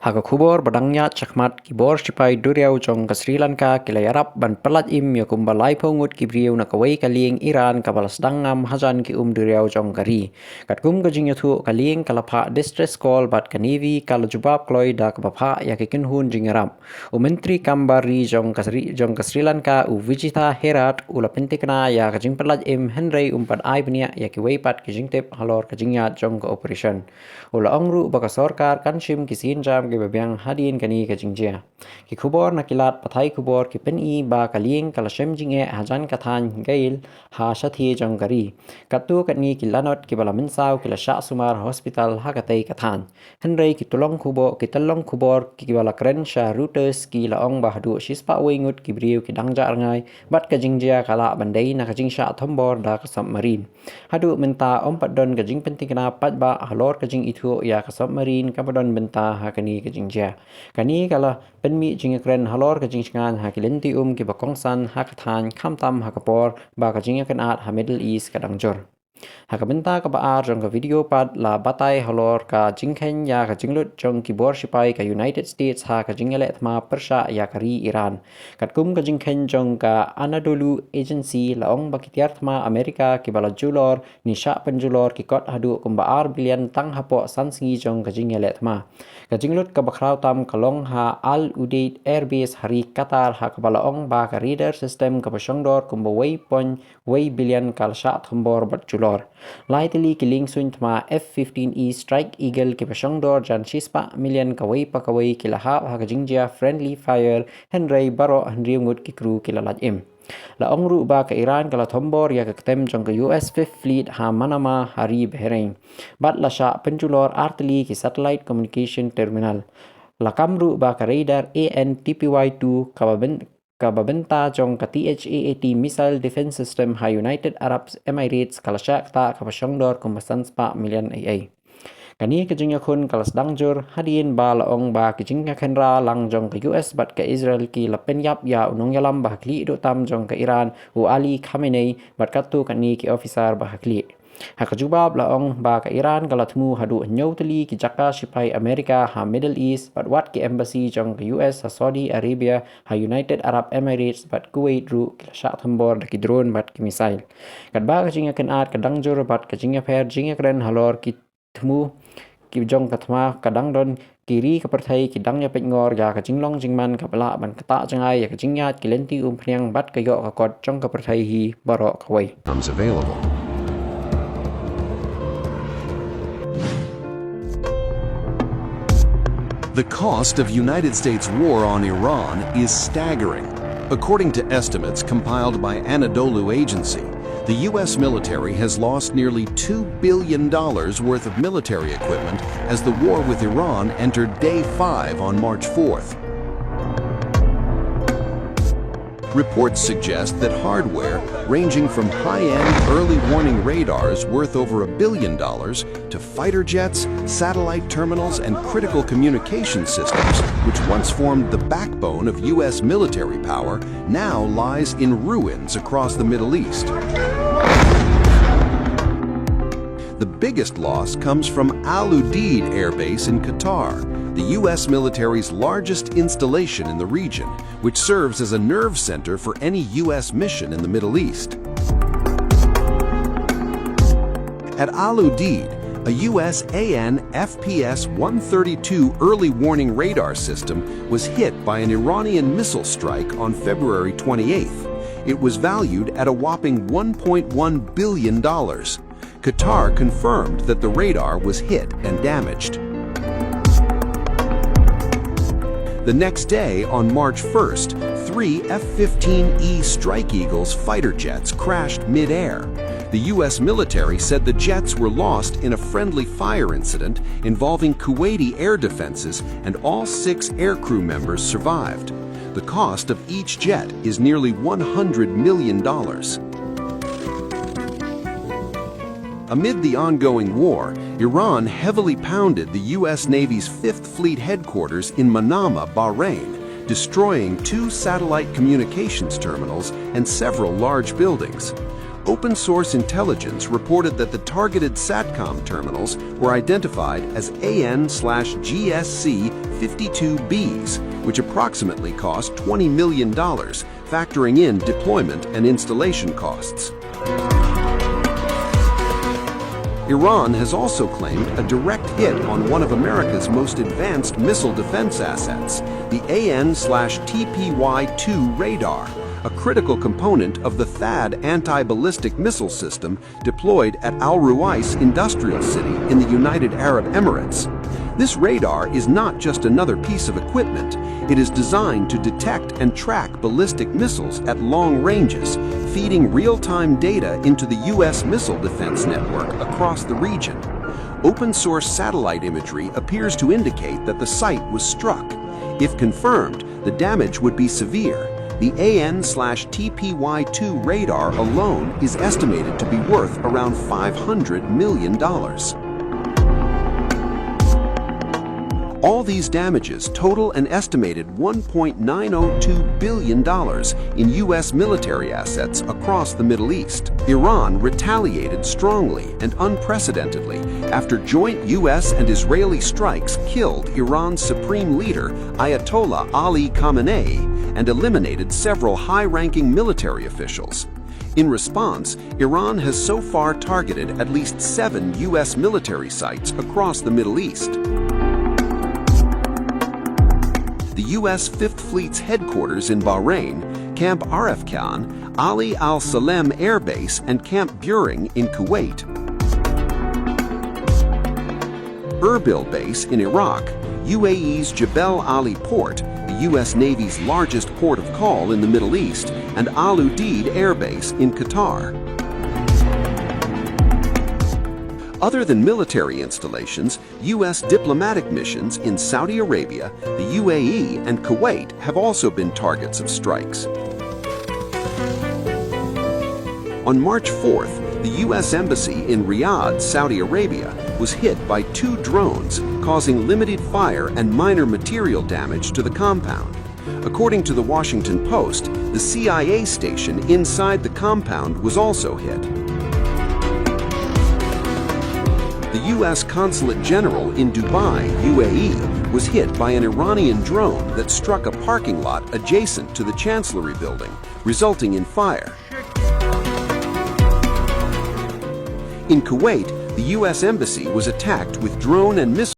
Haga kubor badangnya cakmat kibor shipai duriau jong ke Sri Lanka kila Ïarap ban pelat im ya kumbalai ngut ki briew na kawai ka lieng Iran ka balas dangam hajan ki duriau jong kari. Kat kum ka jing yathu ka lieng kala pa distress call bat ka Navy kala jubab kloy da ka bapa ya ki kinhun jing Ïarap. Menteri kambari jong ka Sri Lanka vijita herat ula pentikna ya ka jing pelat im Henry umpat ai benia ya ki weipat ki jing tip halor ka jing yat jong ka operation. Ula ongru baka sorkar kanshim ki sin jam ke babyang hadin kani ka jingjia ki khubor na kilat pathai khubor ki peni ba kalieng kala shem jinge hajan kathan gail ha shathi jongari katu kani ki lanot ki bala minsau ki la sha sumar hospital ha katai kathan henrei ki tulong khubo ki talong khubor ki bala kren sha routers ki la ong ba hadu shispa wengut ki briew ki dangja ngai bat ka jingjia kala bandai na ka jingsha thombor da ka submarine hadu menta ompat don ka jing penting kana pat ba halor ka jing ithu ya ka submarine ka badon benta ha kani ka jingjia kani kala penmi jing kren halor ka jingsngan ha kilenti ki bakongsan ha kathan khamtam ha kapor ba ka jinga kan at ha middle east ka dangjor ha ka benta ka baar jong ka video pad la batai halor ka jingkhen ya ka jinglut jong ki bor shipai ka United States ha ka jingale thma persha ya kari Iran kat kum ka jingkhen jong ka Anadolu agency la ong ba kitiar thma Amerika ki bala julor ni sha penjulor ki kot hadu kum baar billion tang hapo sansingi jong ka jingale thma ka jinglut ka bakraw tam kalong ha Al Udeid Airbase hari Qatar ha ka bala ong ba ka radar system ka pasongdor kum ba way billion kal sha thombor bat julor Lightly kiling suntma F-15E Strike Eagle ke pasongdor jan shispa million kawai pakawai kilahap ha jingjia friendly fire Henry baro Henry ngut ki crew kilalat im la ongru ba ka Iran kala thombor ya ka ketem jong ka US 5th Fleet ha Manama hari Bahrain bat la sha penjulor artillery ki satellite communication terminal la kamru ba ka radar AN-TPY-2 ka babenta jong ka THAAT missile defense system ha United Arab Emirates kala shakta ka pasongdor kumbasans pa million AA kani ka jingya khun kalas dangjur hadin ba laong ba ki jingya khenra lang jong ka US bat ka Israel ki lapen yap ya unong yalam ba kli do tam jong ka Iran u Ali Khamenei bat katu kani ki officer ba kli ha ka jubab laong ba ka Iran kala thmu hadu nyotli ki jaka shipai America ha Middle East bat wat ki embassy jong ka US ha Saudi Arabia ha United Arab Emirates bat Kuwait ru ki sha thambor ki drone bat ki missile kat ba ka jingya kan at ka dangjur bat ka jingya pher jingya kren halor ki thmu ki jong ka thma kadang don kiri ka perthai ki dangya pengor ya ka jinglong jingman ka bala ban kata jangai ya ka jingyat ki lenti phnyang bat ka yo ka kot jong ka perthai hi baro kawai comes available. The cost of United States war on Iran is staggering. According to estimates compiled by Anadolu Agency, the U.S. military has lost nearly $2 billion worth of military equipment as the war with Iran entered day 5 on March 4th. Reports suggest that hardware ranging from high-end early warning radars worth over $1 billion to fighter jets, satellite terminals, and critical communication systems, which once formed the backbone of U.S. military power, now lies in ruins across the Middle East. The biggest loss comes from Al Udeid Air Base in Qatar, the U.S. military's largest installation in the region, which serves as a nerve center for any U.S. mission in the Middle East. At Al Udeid, a U.S. AN/FPS-132 early warning radar system was hit by an Iranian missile strike on February 28th. It was valued at a whopping $1.1 billion. Qatar confirmed that the radar was hit and damaged. The next day, on March 1st, 3 F-15E Strike Eagles fighter jets crashed mid-air. The U.S. military said the jets were lost in a friendly fire incident involving Kuwaiti air defenses, and all 6 aircrew members survived. The cost of each jet is nearly $100 million. Amid the ongoing war, Iran heavily pounded the U.S. Navy's 5th Fleet headquarters in Manama, Bahrain, destroying 2 satellite communications terminals and several large buildings. Open-source intelligence reported that the targeted SATCOM terminals were identified as AN/GSC 52Bs, which approximately cost $20 million, factoring in deployment and installation costs. Iran has also claimed a direct hit on one of America's most advanced missile defense assets, the AN/TPY-2 radar, a critical component of the THAAD anti-ballistic missile system deployed at Al Ruwais Industrial City in the United Arab Emirates. This radar is not just another piece of equipment. It is designed to detect and track ballistic missiles at long ranges, feeding real-time data into the U.S. missile defense network across the region. Open-source satellite imagery appears to indicate that the site was struck. If confirmed, the damage would be severe. The AN/TPY-2 radar alone is estimated to be worth around $500 million. All these damages total an estimated $1.902 billion in U.S. military assets across the Middle East. Iran retaliated strongly and unprecedentedly after joint U.S. and Israeli strikes killed Iran's supreme leader, Ayatollah Ali Khamenei, and eliminated several high-ranking military officials. In response, Iran has so far targeted at least 7 U.S. military sites across the Middle East. The U.S. Fifth Fleet's headquarters in Bahrain, Camp Arifkan, Ali Al Salem Air Base, and Camp Buehring in Kuwait, Erbil Base in Iraq, UAE's Jebel Ali Port, the U.S. Navy's largest port of call in the Middle East, and Al Udeid Air Base in Qatar. Other than military installations, U.S. diplomatic missions in Saudi Arabia, the UAE, and Kuwait have also been targets of strikes. On March 4th, the U.S. Embassy in Riyadh, Saudi Arabia, was hit by 2 drones, causing limited fire and minor material damage to the compound. According to the Washington Post, the CIA station inside the compound was also hit. The U.S. Consulate General in Dubai, UAE, was hit by an Iranian drone that struck a parking lot adjacent to the Chancellery building, resulting in fire. In Kuwait, the U.S. Embassy was attacked with drone and missile